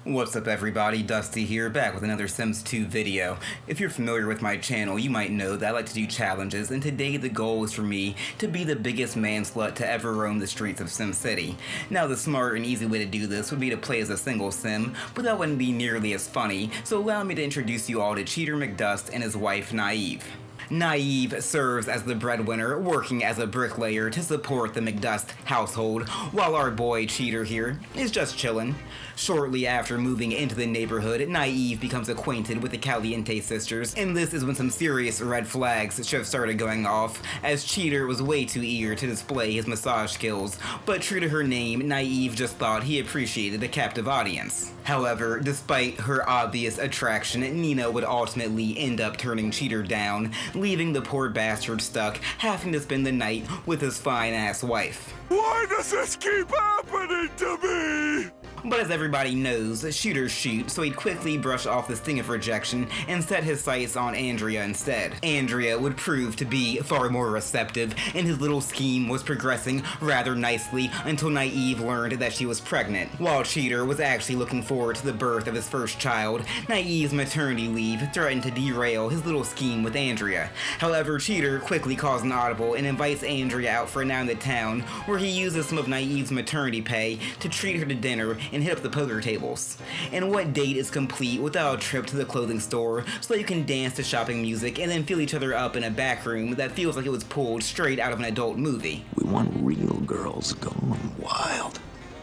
What's up everybody, Dusty here, back with another Sims 2 video. If you're familiar with my channel, you might know that I like to do challenges, and today the goal is for me to be the biggest man slut to ever roam the streets of SimCity. Now the smart and easy way to do this would be to play as a single sim, but that wouldn't be nearly as funny, so allow me to introduce you all to Cheater McDust and his wife Naive. Naive serves as the breadwinner, working as a bricklayer to support the McDust household, while our boy Cheater here is just chillin'. Shortly after moving into the neighborhood, Naive becomes acquainted with the Caliente sisters, and this is when some serious red flags should have started going off, as Cheater was way too eager to display his massage skills, but true to her name, Naive just thought he appreciated a captive audience. However, despite her obvious attraction, Nina would ultimately end up turning Cheater down, leaving the poor bastard stuck, having to spend the night with his fine-ass wife. Why does this keep happening to me? But as everybody knows, shooters shoot, so he'd quickly brush off the sting of rejection and set his sights on Andrea instead. Andrea would prove to be far more receptive, and his little scheme was progressing rather nicely until Naive learned that she was pregnant. While Cheater was actually looking forward to the birth of his first child, Naive's maternity leave threatened to derail his little scheme with Andrea. However, Cheater quickly calls an audible and invites Andrea out for a night in the town, where he uses some of Naive's maternity pay to treat her to dinner and hit up the poker tables. And what date is complete without a trip to the clothing store so that you can dance to shopping music and then feel each other up in a back room that feels like it was pulled straight out of an adult movie? We want real girls going wild.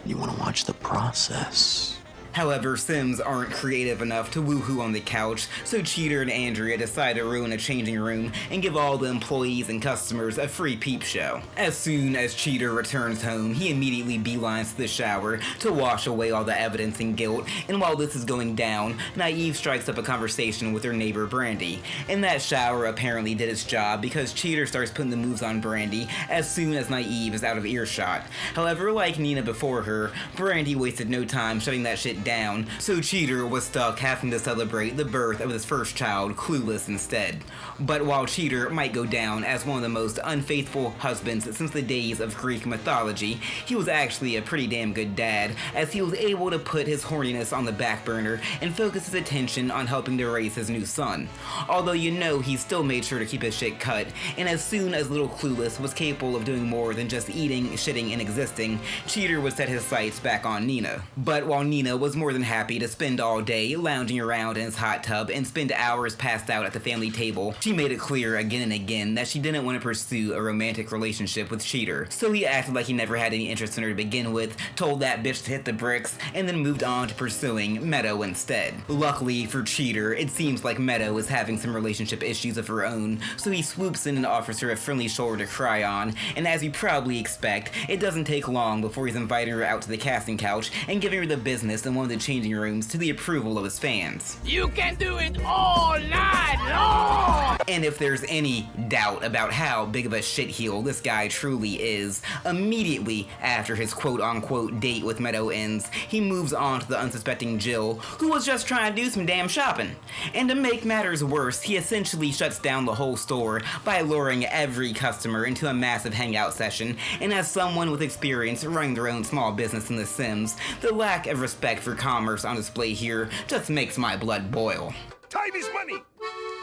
You want to watch the process. However, Sims aren't creative enough to woohoo on the couch, so Cheater and Andrea decide to ruin a changing room and give all the employees and customers a free peep show. As soon as Cheater returns home, he immediately beelines to the shower to wash away all the evidence and guilt, and while this is going down, Naive strikes up a conversation with her neighbor Brandy. And that shower apparently did its job because Cheater starts putting the moves on Brandy as soon as Naive is out of earshot. However, like Nina before her, Brandy wasted no time shutting that shit down, so Cheater was stuck having to celebrate the birth of his first child clueless instead. But while Cheater might go down as one of the most unfaithful husbands since the days of Greek mythology, he was actually a pretty damn good dad, as he was able to put his horniness on the back burner and focus his attention on helping to raise his new son. Although he still made sure to keep his shit cut, and as soon as little Clueless was capable of doing more than just eating, shitting, and existing, Cheater would set his sights back on Nina. But while Nina was more than happy to spend all day lounging around in his hot tub and spend hours passed out at the family table, she made it clear again and again that she didn't want to pursue a romantic relationship with Cheater. So he acted like he never had any interest in her to begin with, told that bitch to hit the bricks, and then moved on to pursuing Meadow instead. Luckily for Cheater, it seems like Meadow is having some relationship issues of her own, so he swoops in and offers her a friendly shoulder to cry on, and as you probably expect, it doesn't take long before he's inviting her out to the casting couch and giving her the business in one of the changing rooms to the approval of his fans. You can do it all night long! And if there's any doubt about how big of a shitheel this guy truly is, immediately after his quote-unquote date with Meadow ends, he moves on to the unsuspecting Jill, who was just trying to do some damn shopping. And to make matters worse, he essentially shuts down the whole store by luring every customer into a massive hangout session, and as someone with experience running their own small business in The Sims, the lack of respect for commerce on display here just makes my blood boil. Time is money!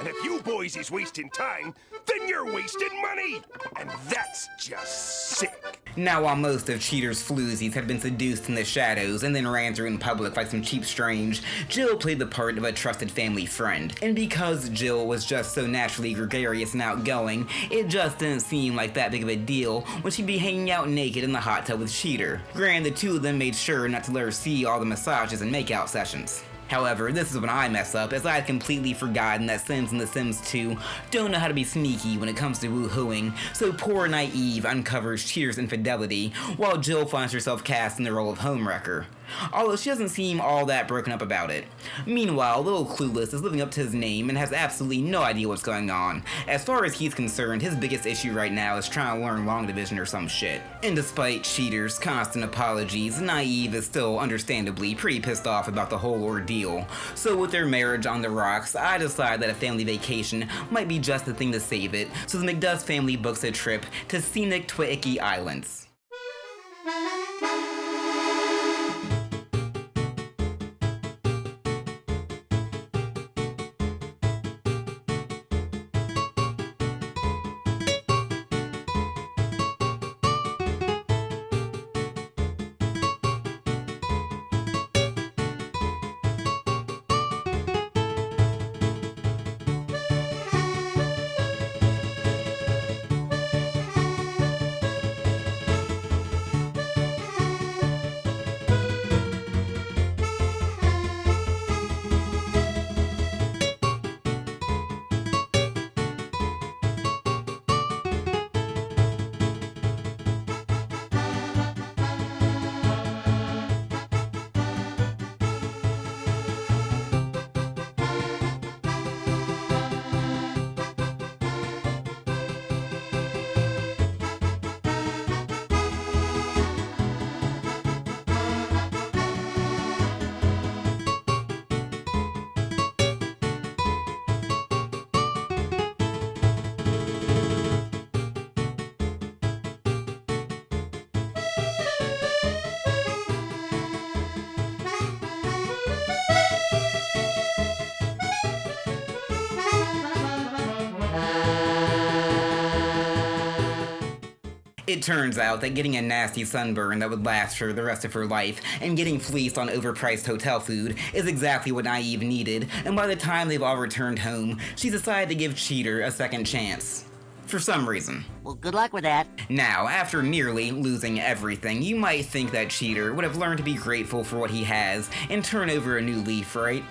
And if you boys is wasting time, then you're wasting money! And that's just sick. Now, while most of Cheater's floozies had been seduced in the shadows and then ran through in public like some cheap strange, Jill played the part of a trusted family friend. And because Jill was just so naturally gregarious and outgoing, it just didn't seem like that big of a deal when she'd be hanging out naked in the hot tub with Cheater. Granted, the two of them made sure not to let her see all the massages and makeout sessions. However, this is when I mess up, as I had completely forgotten that Sims in The Sims 2 don't know how to be sneaky when it comes to woohooing, so poor Naive uncovers Cheater's infidelity, while Jill finds herself cast in the role of Homewrecker. Although she doesn't seem all that broken up about it. Meanwhile, little Clueless is living up to his name and has absolutely no idea what's going on. As far as he's concerned, his biggest issue right now is trying to learn long division or some shit. And despite Cheater's constant apologies, Naive is still understandably pretty pissed off about the whole ordeal. So with their marriage on the rocks, I decide that a family vacation might be just the thing to save it, so the McDust family books a trip to scenic Twiki Islands. It turns out that getting a nasty sunburn that would last for the rest of her life and getting fleeced on overpriced hotel food is exactly what Naive needed, and by the time they've all returned home, she's decided to give Cheater a second chance. For some reason. Well, good luck with that. Now, after nearly losing everything, you might think that Cheater would have learned to be grateful for what he has and turn over a new leaf, right?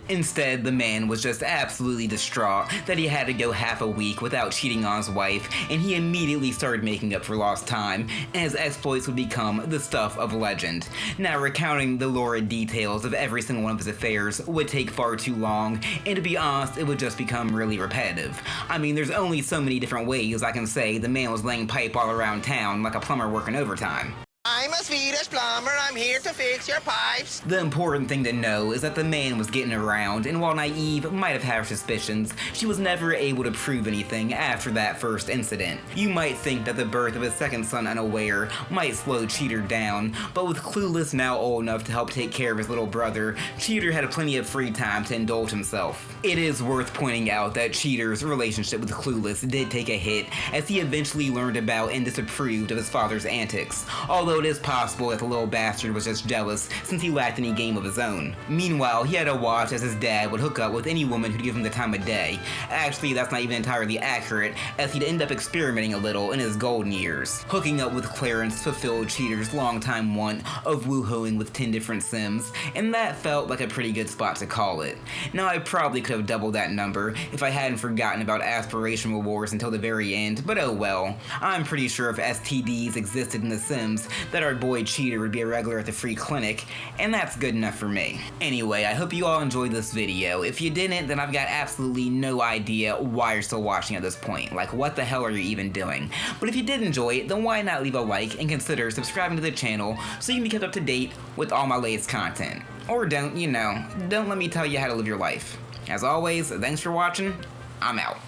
Instead, the man was just absolutely distraught that he had to go half a week without cheating on his wife, and he immediately started making up for lost time, and his exploits would become the stuff of legend. Now, recounting the lurid details of every single one of his affairs would take far too long, and to be honest, it would just become really repetitive. I mean, there's only so many different ways I can say the man was laying pipe all around town like a plumber working overtime. I'm a Swedish plumber, I'm here to fix your pipes. The important thing to know is that the man was getting around, and while Naive might have had her suspicions, she was never able to prove anything after that first incident. You might think that the birth of his second son unaware might slow Cheater down, but with Clueless now old enough to help take care of his little brother, Cheater had plenty of free time to indulge himself. It is worth pointing out that Cheater's relationship with Clueless did take a hit, as he eventually learned about and disapproved of his father's antics, although it is possible that the little bastard was just jealous since he lacked any game of his own. Meanwhile, he had to watch as his dad would hook up with any woman who'd give him the time of day. Actually, that's not even entirely accurate, as he'd end up experimenting a little in his golden years. Hooking up with Clarence fulfilled Cheater's longtime want of woohooing with 10 different Sims, and that felt like a pretty good spot to call it. Now, I probably could have doubled that number if I hadn't forgotten about aspiration rewards until the very end, but oh well. I'm pretty sure if STDs existed in The Sims, that our boy Cheater would be a regular at the free clinic, and that's good enough for me. Anyway, I hope you all enjoyed this video. If you didn't, then I've got absolutely no idea why you're still watching at this point. Like, what the hell are you even doing? But if you did enjoy it, then why not leave a like and consider subscribing to the channel so you can be kept up to date with all my latest content. Or don't, don't let me tell you how to live your life. As always, thanks for watching. I'm out.